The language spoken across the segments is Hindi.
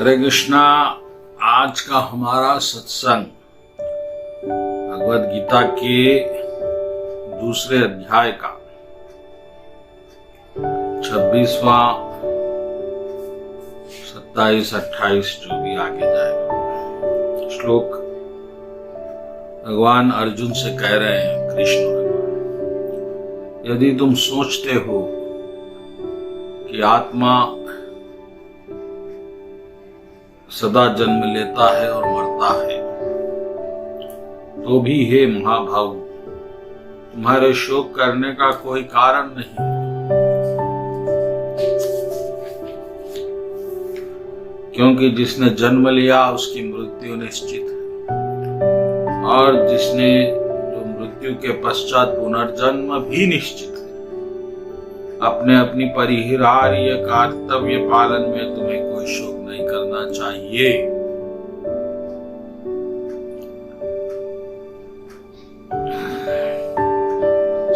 हरे कृष्णा। आज का हमारा सत्संग भगवद गीता के दूसरे अध्याय का 26वां 27-28 जो भी आगे जाएगा श्लोक भगवान अर्जुन से कह रहे हैं, कृष्ण भगवान, यदि तुम सोचते हो कि आत्मा सदा जन्म लेता है और मरता है, तो भी हे महाभाव, तुम्हारे शोक करने का कोई कारण नहीं। क्योंकि जिसने जन्म लिया उसकी मृत्यु निश्चित है, और जिसने जो मृत्यु के पश्चात पुनर्जन्म भी निश्चित है। अपने अपनी परिहार्य कर्तव्य पालन में तुम्हें कोई शोक नहीं करना चाहिए।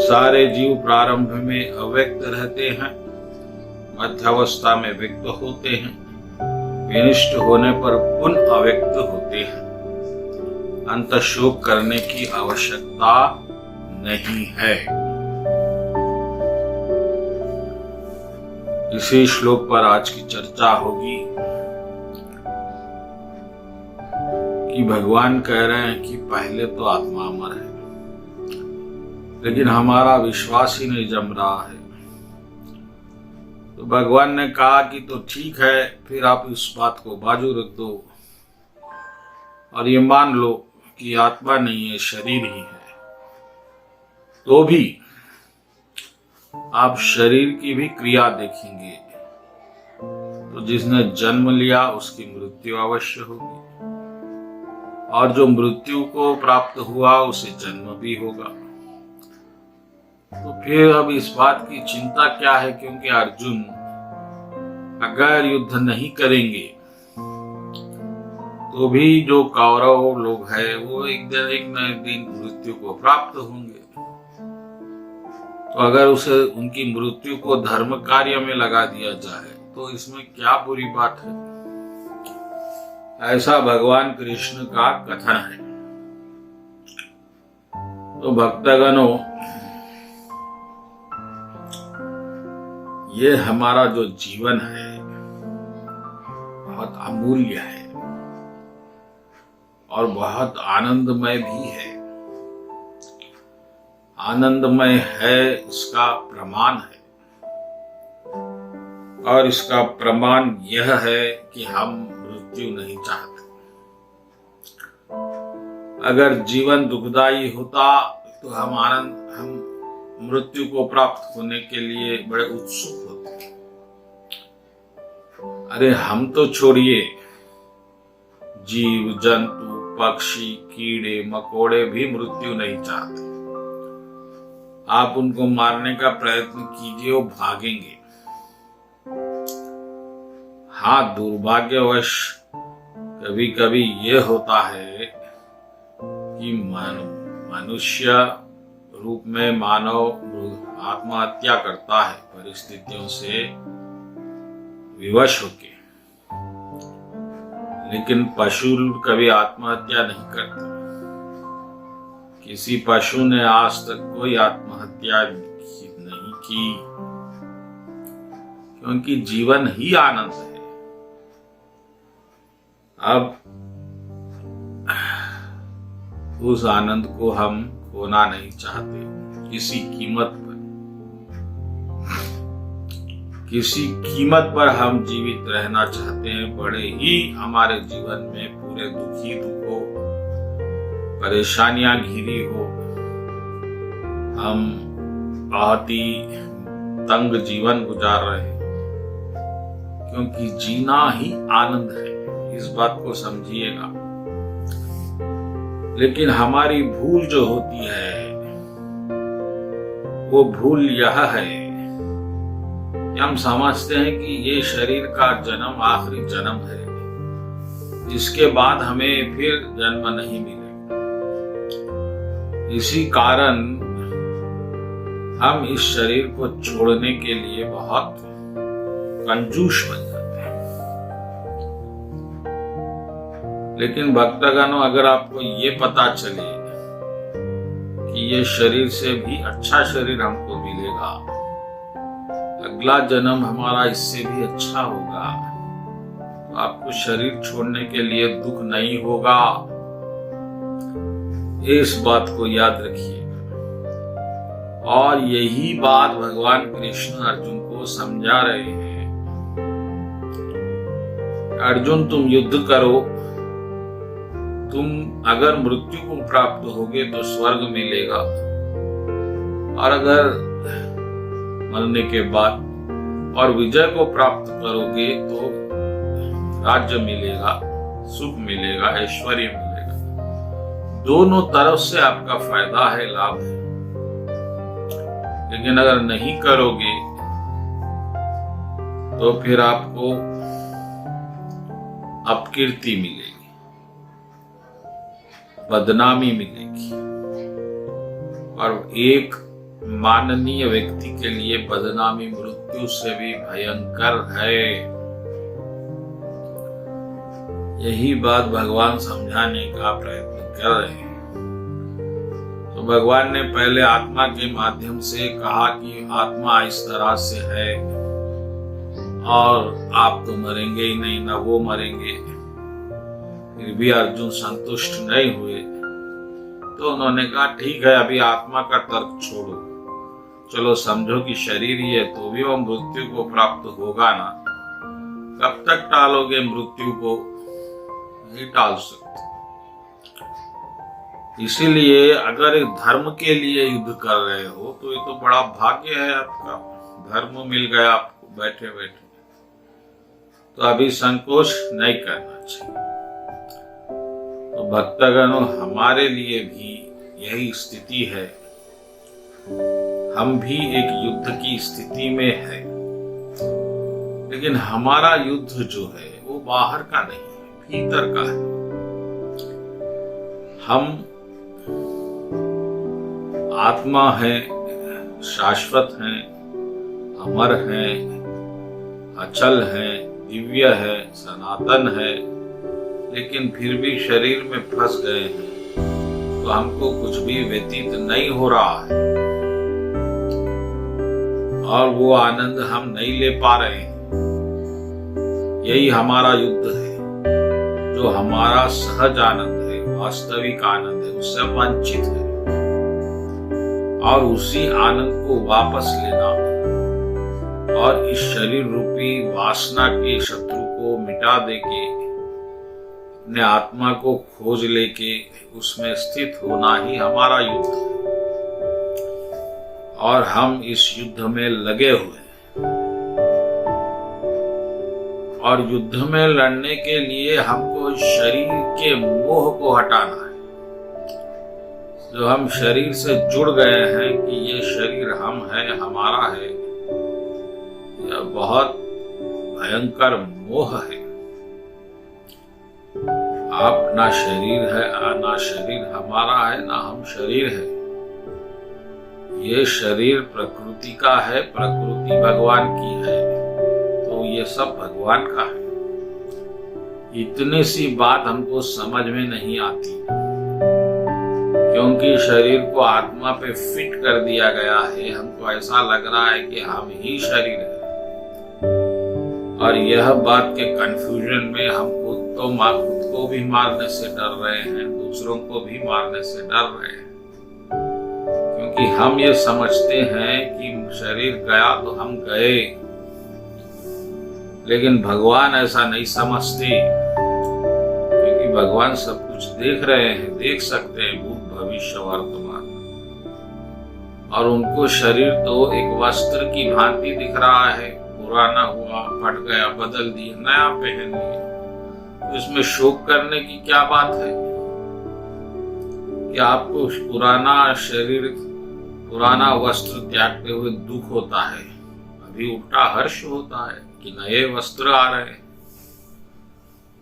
सारे जीव प्रारंभ में अव्यक्त रहते हैं, मध्यावस्था में व्यक्त होते हैं, विनष्ट होने पर पुनः अव्यक्त होते हैं। अंत शोक करने की आवश्यकता नहीं है। इसी श्लोक पर आज की चर्चा होगी कि भगवान कह रहे हैं कि पहले तो आत्मा अमर है, लेकिन हमारा विश्वास ही नहीं जम रहा है। तो भगवान ने कहा कि तो ठीक है, फिर आप इस बात को बाजू रख दो और ये मान लो कि आत्मा नहीं है, शरीर ही है। तो भी आप शरीर की भी क्रिया देखेंगे तो जिसने जन्म लिया उसकी मृत्यु अवश्य होगी, और जो मृत्यु को प्राप्त हुआ उसे जन्म भी होगा। तो फिर अब इस बात की चिंता क्या है, क्योंकि अर्जुन अगर युद्ध नहीं करेंगे तो भी जो कौरव लोग हैं वो एक न एक दिन मृत्यु को प्राप्त होंगे। तो अगर उसे उनकी मृत्यु को धर्म कार्य में लगा दिया जाए तो इसमें क्या बुरी बात है। ऐसा भगवान कृष्ण का कथन है। तो भक्तगणों, ये हमारा जो जीवन है बहुत अमूल्य है और बहुत आनंदमय भी है। आनंदमय है इसका प्रमाण है, और इसका प्रमाण यह है कि हम मृत्यु नहीं चाहते। अगर जीवन दुखदायी होता तो हम मृत्यु को प्राप्त होने के लिए बड़े उत्सुक होते। अरे हम तो छोड़िए, जीव जंतु पक्षी कीड़े मकोड़े भी मृत्यु नहीं चाहते। आप उनको मारने का प्रयत्न कीजिए, वो भागेंगे। हाँ, दुर्भाग्यवश कभी कभी ये होता है कि मनुष्य रूप में मानव आत्महत्या करता है परिस्थितियों से विवश होके, लेकिन पशु कभी आत्महत्या नहीं करते। किसी पशु ने आज तक कोई आत्महत्या नहीं की, क्योंकि जीवन ही आनंद है। अब उस आनंद को हम खोना नहीं चाहते किसी कीमत पर। किसी कीमत पर हम जीवित रहना चाहते हैं। बड़े ही हमारे जीवन में पूरे दुखी हो, परेशानियां घिरी हो, हम बहुत ही तंग जीवन गुजार रहे हैं, क्योंकि जीना ही आनंद है। इस बात को समझिएगा। लेकिन हमारी भूल जो होती है वो भूल यह है कि हम समझते हैं कि ये शरीर का जन्म आखिरी जन्म है, जिसके बाद हमें फिर जन्म नहीं मिलेगा। इसी कारण हम इस शरीर को छोड़ने के लिए बहुत कंजूस बन जाते हैं। लेकिन भक्तगणों, अगर आपको ये पता चले कि ये शरीर से भी अच्छा शरीर हमको मिलेगा, अगला जन्म हमारा इससे भी अच्छा होगा, तो आपको शरीर छोड़ने के लिए दुख नहीं होगा। इस बात को याद रखिए। और यही बात भगवान कृष्ण अर्जुन को समझा रहे हैं। अर्जुन, तुम युद्ध करो, तुम अगर मृत्यु को प्राप्त होगे तो स्वर्ग मिलेगा, और अगर मरने के बाद और विजय को प्राप्त करोगे तो राज्य मिलेगा, सुख मिलेगा, ऐश्वर्य मिलेगा। दोनों तरफ से आपका फायदा है, लाभ है। लेकिन अगर नहीं करोगे तो फिर आपको अपकीर्ति मिलेगी, बदनामी मिलेगी। और एक माननीय व्यक्ति के लिए बदनामी मृत्यु से भी भयंकर है। यही बात भगवान समझाने का प्रयत्न कर रहे हैं। तो भगवान ने पहले आत्मा के माध्यम से कहा कि आत्मा इस तरह से है और आप तो मरेंगे ही नहीं, ना वो मरेंगे। फिर भी अर्जुन संतुष्ट नहीं हुए, तो उन्होंने कहा ठीक है, अभी आत्मा का तर्क छोड़ो, चलो समझो कि शरीर ही है, तो भी वो मृत्यु को प्राप्त होगा ना। कब तक टालोगे मृत्यु को? नहीं टाल सकते। इसीलिए अगर एक धर्म के लिए युद्ध कर रहे हो तो ये तो बड़ा भाग्य है आपका, धर्म मिल गया आपको बैठे बैठे। तो अभी संकोच नहीं करना चाहिए। तो भक्तगणों, हमारे लिए भी यही स्थिति है। हम भी एक युद्ध की स्थिति में है, लेकिन हमारा युद्ध जो है वो बाहर का नहीं है, भीतर का है। हम आत्मा है, शाश्वत हैं, अमर हैं, अचल हैं, दिव्य है, सनातन है, लेकिन फिर भी शरीर में फंस गए हैं, तो हमको कुछ भी व्यतीत नहीं हो रहा है और वो आनंद हम नहीं ले पा रहे हैं। यही हमारा युद्ध है। जो हमारा सहज आनंद है, वास्तविक आनंद है, उससे हम वंचित है, और उसी आनंद को वापस लेना और इस शरीर रूपी वासना के शत्रु को मिटा देके अपने आत्मा को खोज लेके उसमें स्थित होना ही हमारा युद्ध है। और हम इस युद्ध में लगे हुए हैं। और युद्ध में लड़ने के लिए हमको शरीर के मोह को हटाना है। जो हम शरीर से जुड़ गए हैं कि ये शरीर हम है, हमारा है, यह बहुत भयंकर मोह है। आप ना शरीर है, ना शरीर हमारा है, ना हम शरीर है। ये शरीर प्रकृति का है, प्रकृति भगवान की है, तो ये सब भगवान का है। इतनी सी बात हमको समझ में नहीं आती, क्योंकि शरीर को आत्मा पे फिट कर दिया गया है। हमको ऐसा लग रहा है कि हम ही शरीर है, और यह बात के कंफ्यूजन में हम खुद को भी मारने से डर रहे हैं, दूसरों को भी मारने से डर रहे हैं, क्योंकि हम ये समझते हैं कि शरीर गया तो हम गए। लेकिन भगवान ऐसा नहीं समझते, क्योंकि भगवान सब कुछ देख रहे हैं, देख सकते हैं भूत भविष्य वर्तमान, और उनको शरीर तो एक वस्त्र की भांति दिख रहा है। पुराना हुआ, फट गया, बदल दिया, नया पहन लिया, तो इसमें शोक करने की क्या बात है? कि आपको पुराना शरीर, पुराना वस्त्र त्यागते हुए दुख होता है, अभी उल्टा हर्ष होता है कि नए वस्त्र आ रहे हैं।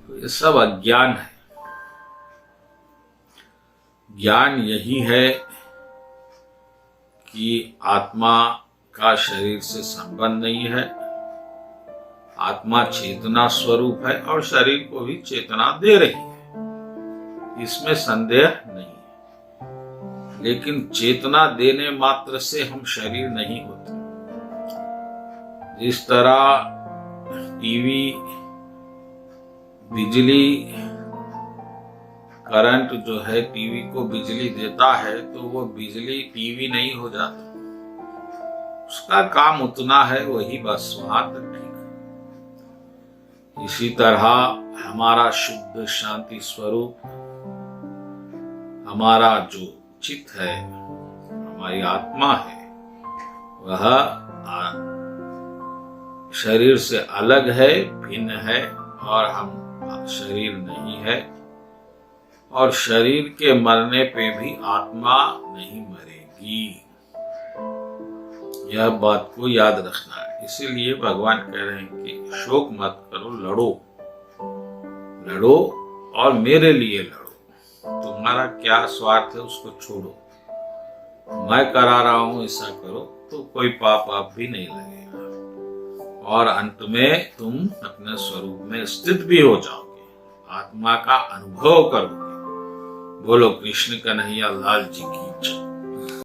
तो ये सब अज्ञान है। ज्ञान यही है कि आत्मा का शरीर से संबंध नहीं है, आत्मा चेतना स्वरूप है और शरीर को भी चेतना दे रही है। इसमें संदेह नहीं है। लेकिन चेतना देने मात्र से हम शरीर नहीं होते। जिस तरह टीवी बिजली, करंट जो है टीवी को बिजली देता है, तो वो बिजली टीवी नहीं हो जाता। उसका काम उतना है, वही बस वहां तक ठीक है। इसी तरह हमारा शुद्ध शांति स्वरूप, हमारा जो चित्त है, हमारी आत्मा है, वह शरीर से अलग है, भिन्न है, और हम शरीर नहीं है। और शरीर के मरने पे भी आत्मा नहीं मरेगी। यह बात को याद रखना है। इसीलिए भगवान कह रहे हैं कि शोक मत करो, लड़ो और मेरे लिए लड़ो। तुम्हारा क्या स्वार्थ है उसको छोड़ो, मैं करा रहा हूं ऐसा करो, तो कोई पाप आप भी नहीं लगेगा और अंत में तुम अपने स्वरूप में स्थित भी हो जाओगे, आत्मा का अनुभव करोगे। बोलो कृष्ण कन्हैया लाल जी की जय।